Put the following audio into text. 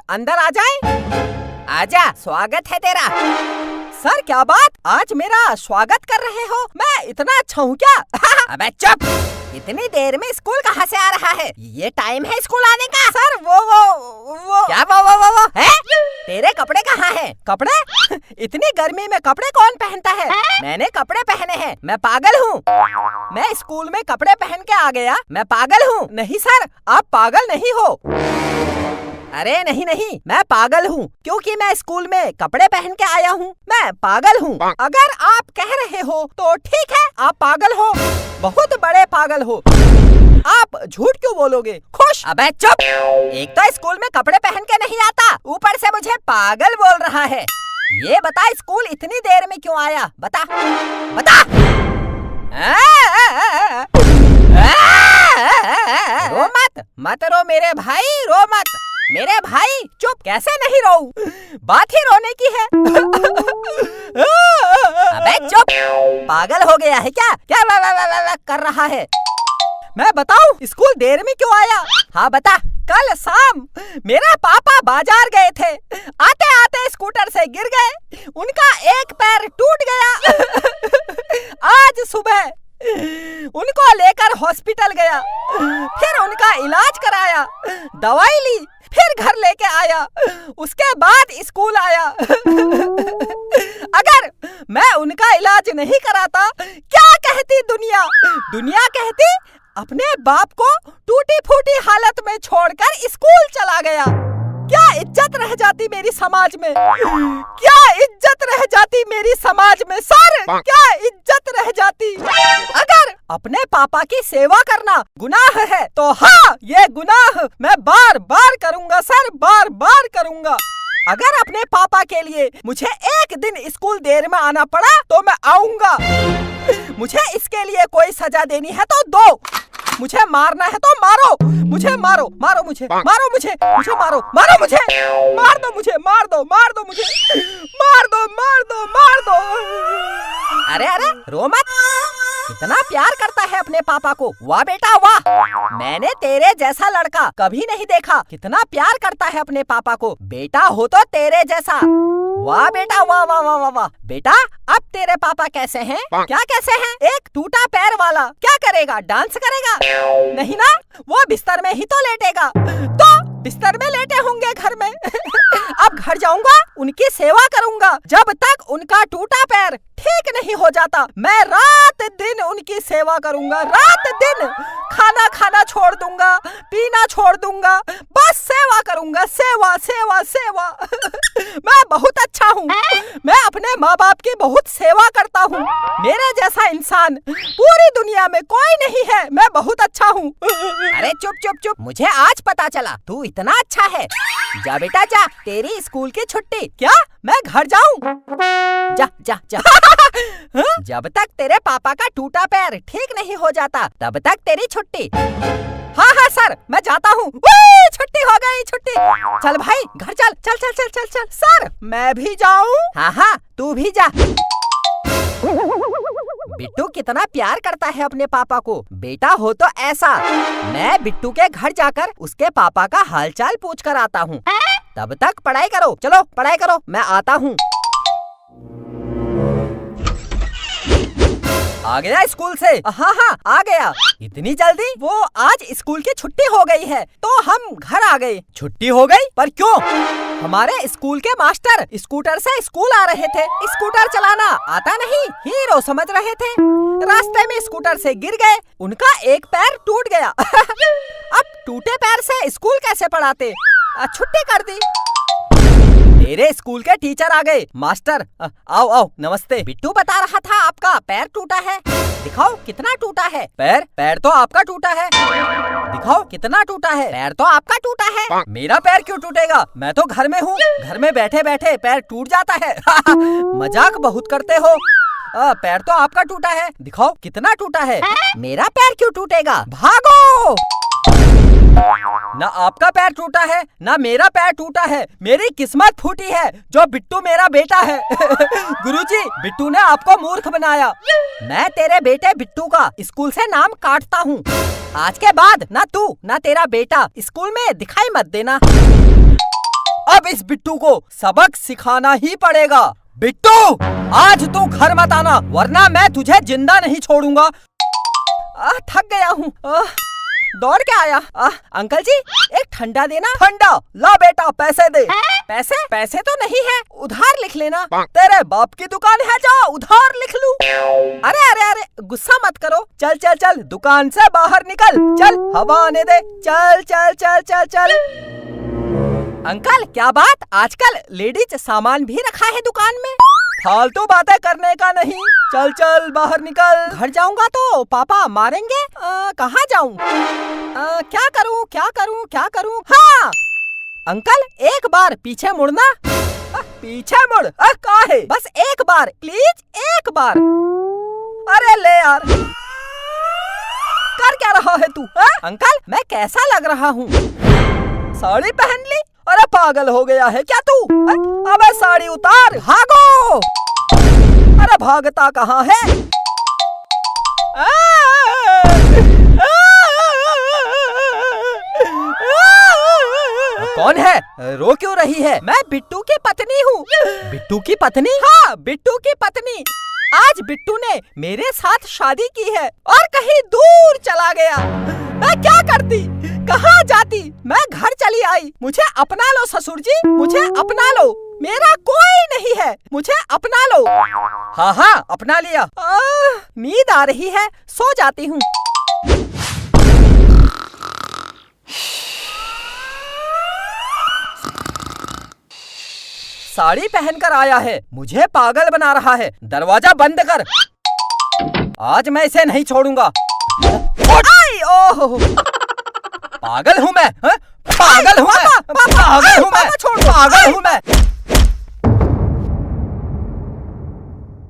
अंदर आ जाएं? आजा, स्वागत है तेरा। सर क्या बात, आज मेरा स्वागत कर रहे हो? मैं इतना अच्छा हूँ क्या? अबे चुप, इतनी देर में स्कूल कहाँ से आ रहा है? ये टाइम है स्कूल आने का। सर वो क्या वो है? तेरे कपड़े कहाँ हैं? कपड़े? इतनी गर्मी में कपड़े कौन पहनता है? मैंने कपड़े पहने हैं, मैं पागल हूँ। मैं स्कूल में कपड़े पहन के आ गया, मैं पागल हूँ। नहीं सर, आप पागल नहीं हो। अरे नहीं, मैं पागल हूँ क्योंकि मैं स्कूल में कपड़े पहन के आया हूँ। मैं पागल हूँ। अगर आप कह रहे हो तो ठीक है, आप पागल हो, बहुत बड़े पागल हो। आप झूठ क्यों बोलोगे? खुश? अबे चुप, एक तो स्कूल में कपड़े पहन के नहीं आता, ऊपर से मुझे पागल बोल रहा है। ये बता, स्कूल इतनी देर में क्यों आया? बता। रो मत रो मेरे भाई, रो मत मेरे भाई। चुप, कैसे नहीं रो, बात ही रोने की है। अबे चुप, पागल हो गया है क्या? क्या वा कर रहा है? मैं बताऊं स्कूल देर में क्यों आया? हाँ बता। कल शाम मेरे पापा बाजार गए थे, आते आते स्कूटर से गिर गए, उनका एक पैर टूट गया। आज सुबह उनको लेकर हॉस्पिटल गया, फिर उनका इलाज कराया, दवाई ली, फिर घर लेके आया, उसके बाद स्कूल आया। अगर मैं उनका इलाज नहीं कराता, क्या कहती दुनिया? दुनिया कहती अपने बाप को टूटी फूटी हालत में छोड़कर स्कूल चला गया। क्या इज्जत रह जाती मेरी समाज में? क्या इज्जत रह जाती मेरी समाज में? सर, क्या इज्जत रह जाती? अगर अपने पापा की सेवा करना गुनाह है तो हाँ, ये गुनाह मैं बार बार करूँगा सर, बार बार करूँगा। अगर अपने पापा के लिए मुझे एक दिन स्कूल देर में आना पड़ा तो मैं आऊँगा। मुझे इसके लिए कोई सजा देनी है तो दो, मुझे मारना है तो मारो, मुझे मारो मुझे, मारो मुझे, मारो मुझे, मार दो मुझे, मार दो मुझे, मार दो। अरे रो मत, कितना प्यार करता है अपने पापा को। वाह बेटा वाह, मैंने तेरे जैसा लड़का कभी नहीं देखा। कितना प्यार करता है अपने पापा को। बेटा हो तो तेरे जैसा। वाह बेटा वाह। बेटा अब तेरे पापा कैसे हैं? क्या कैसे हैं? एक टूटा पैर वाला क्या करेगा? डांस करेगा? नहीं ना, वो बिस्तर में ही तो लेटेगा। तो बिस्तर में लेटे होंगे घर में। अब घर जाऊंगा, उनकी सेवा करूंगा जब तक उनका टूटा पैर ठीक नहीं हो जाता। मैं रात दिन उनकी सेवा करूंगा, रात दिन खाना छोड़ दूंगा, पीना छोड़ दूंगा, बस सेवा करूंगा, सेवा। मैं बहुत अच्छा हूँ, मैं अपने माँ बाप की बहुत सेवा करता हूँ। मेरे जैसा इंसान पूरी दुनिया में कोई नहीं है, मैं बहुत अच्छा हूँ। अरे चुप, मुझे आज पता चला तू इतना अच्छा है। जा बेटा जा, तेरी स्कूल की छुट्टी। क्या मैं घर जाऊँ? जा। जब तक तेरे पापा का टूटा पैर ठीक नहीं हो जाता तब तक तेरी छुट्टी। हाँ सर, मैं जाता हूँ। छुट्टी हो गई, छुट्टी। चल भाई घर चल। सर मैं भी जाऊँ? हाँ तू भी जा। बिट्टू कितना प्यार करता है अपने पापा को। बेटा हो तो ऐसा। मैं बिट्टू के घर जाकर उसके पापा का हालचाल पूछ कर आता हूँ। तब तक पढ़ाई करो, चलो पढ़ाई करो, मैं आता हूँ। आ गया स्कूल से? हाँ आ गया। इतनी जल्दी? वो आज स्कूल की छुट्टी हो गई है तो हम घर आ गए। छुट्टी हो गई? पर क्यों? हमारे स्कूल के मास्टर स्कूटर से स्कूल आ रहे थे। स्कूटर चलाना आता नहीं, हीरो समझ रहे थे। रास्ते में स्कूटर से गिर गए, उनका एक पैर टूट गया। अब टूटे पैर से स्कूल कैसे पढ़ाते? छुट्टी कर दी। मेरे स्कूल के टीचर आ गए। मास्टर आओ नमस्ते। बिट्टू बता रहा था आपका पैर टूटा है। दिखाओ कितना टूटा है। पैर तो आपका टूटा है। दिखाओ कितना टूटा है। पैर तो आपका टूटा है। मेरा पैर क्यों टूटेगा? मैं तो घर में हूँ, घर में बैठे बैठे पैर टूट जाता है। मजाक बहुत करते हो। पैर तो आपका टूटा है, दिखाओ कितना टूटा है। मेरा पैर क्यों टूटेगा? भागो। ना आपका पैर टूटा है ना मेरा पैर टूटा है। मेरी किस्मत फूटी है जो बिट्टू मेरा बेटा है। गुरुजी, बिट्टू ने आपको मूर्ख बनाया। मैं तेरे बेटे बिट्टू का स्कूल से नाम काटता हूँ। आज के बाद ना तू ना तेरा बेटा स्कूल में दिखाई मत देना। अब इस बिट्टू को सबक सिखाना ही पड़ेगा। बिट्टू, आज तू घर मत आना वरना मैं तुझे जिंदा नहीं छोड़ूंगा। थक गया हूँ, दौड़ के आया। अंकल जी एक ठंडा देना। ठंडा? ला बेटा पैसे दे। पैसे? पैसे तो नहीं है, उधार लिख लेना। तेरे बाप की दुकान है, जा उधार लिख लूं। अरे अरे अरे गुस्सा मत करो, चल चल चल दुकान से बाहर निकल, चल हवा आने दे, चल चल चल चल चल। अंकल क्या बात, आजकल लेडीज सामान भी रखा है दुकान में? फालतू बातें करने का नहीं, चल चल बाहर निकल। घर जाऊंगा तो पापा मारेंगे। कहाँ जाऊं? क्या करूं क्या करूं क्या करूं? हाँ अंकल एक बार पीछे मुड़ना। पीछे मुड़? काहे? बस एक बार प्लीज, एक बार। अरे ले यार, कर क्या रहा है तू? अंकल मैं कैसा लग रहा हूँ? साड़ी पहन ली? अरे पागल हो गया है क्या तू? अबे साड़ी उतार, भागो। अरे भागता कहाँ है? कौन है? रो क्यों रही है? मैं बिट्टू की पत्नी हूँ। बिट्टू की पत्नी? हाँ बिट्टू की पत्नी। आज बिट्टू ने मेरे साथ शादी की है और कहीं दूर चला गया। मैं क्या करती, कहाँ जाती? मैं घर चली आई। मुझे अपना लो ससुर जी, मुझे अपना लो। मेरा कोई नहीं है, मुझे अपना लो। हाँ हाँ अपना लिया। नींद आ रही है, सो जाती हूँ। साड़ी पहनकर आया है, मुझे पागल बना रहा है। दरवाजा बंद कर, आज मैं इसे नहीं छोड़ूंगा। ओह पागल हूँ मैं, पागल हूँ मैं, पागल हूँ मैं, पागल हूँ मैं।